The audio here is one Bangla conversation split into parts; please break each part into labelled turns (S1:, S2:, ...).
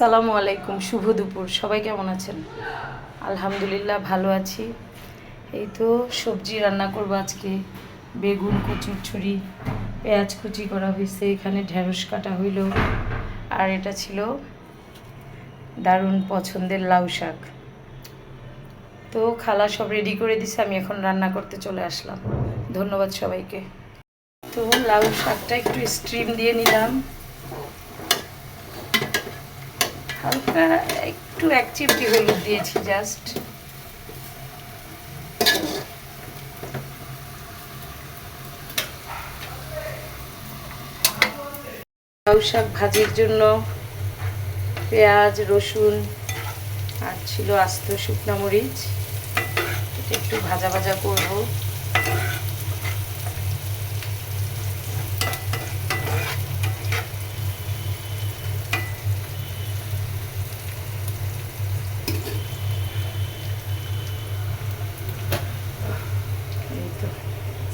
S1: আসসালামু আলাইকুম, শুভ দুপুর। সবাই কেমন আছেন? আলহামদুলিল্লাহ ভালো আছি। এই তো সবজি রান্না করবো আজকে। বেগুন কচুরছড়ি, পেঁয়াজ কুচি করা হয়েছে, এখানে ঢেঁড়স কাটা হইল, আর এটা ছিল দারুণ পছন্দের লাউ শাক। তো খালা সব রেডি করে দিছে, আমি এখন রান্না করতে চলে আসলাম। ধন্যবাদ সবাইকে। তো লাউ শাকটা একটু স্টিম দিয়ে নিলাম, হালকা একটু এক চিমটি হলুদ দিয়েছি জাস্ট। লাউ শাক ভাজির জন্য পেঁয়াজ, রসুন আর ছিল আস্ত শুকনো মরিচ, এটা একটু ভাজা ভাজা করব।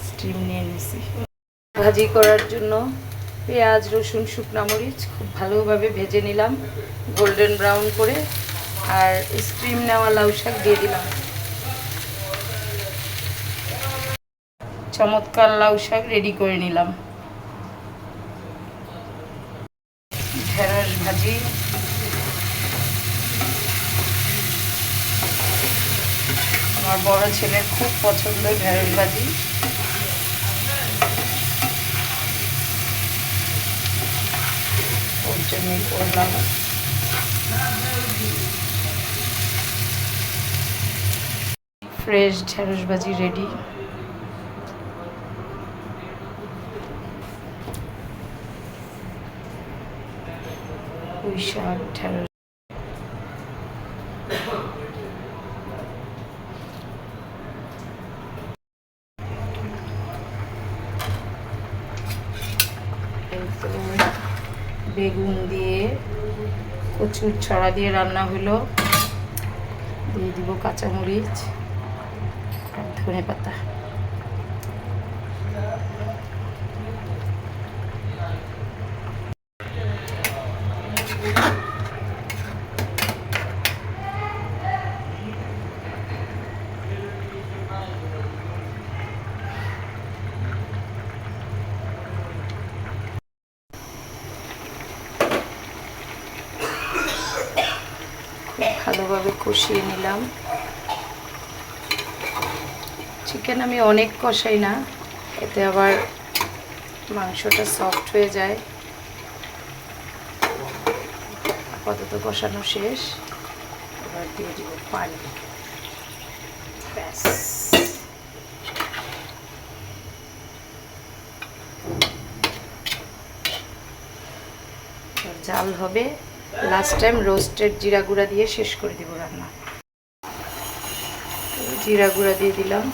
S1: স্টিম নিয়ে নিছি। ভাজি করার জন্য পেঁয়াজ, রসুন, শুকনো মরিচ খুব ভালোভাবে ভেজে নিলাম গোল্ডেন ব্রাউন করে, আর স্টিম নেওয়া লাউ শাক দিয়ে দিলাম। চমৎকার লাউ শাক রেডি করে নিলাম। ঢেঁড়স ভাজি, আমার বড় ছেলের খুব পছন্দ ঢেঁড়স ভাজি। ওর জন্যই করলাম। ফ্রেশ ঢেঁড়স ভাজি রেডি। পুঁই শাক, ঢেঁড়স, বেগুন দিয়ে কচুর ছড়া দিয়ে রান্না হলো। দিয়ে দিব কাঁচামরিচ আর ধনে পাতা। ভালোভাবে কষিয়ে নিলাম। চিকেন আমি অনেক কষাই না, এতে আবার মাংসটা সফট হয়ে যায়। আপাতত কষানো শেষ, এবার দিয়ে দিব পানি। ব্যাস, জাল হবে। লাস্ট টাইম রোস্টেড জিরা গুঁড়া দিয়ে শেষ করে দিব রান্না। জিরা গুঁড়া দিয়ে দিলাম।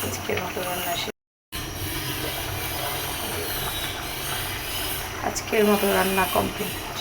S1: আজকের মতো রান্না শেষ। আজকের মতো রান্না কমপ্লিট।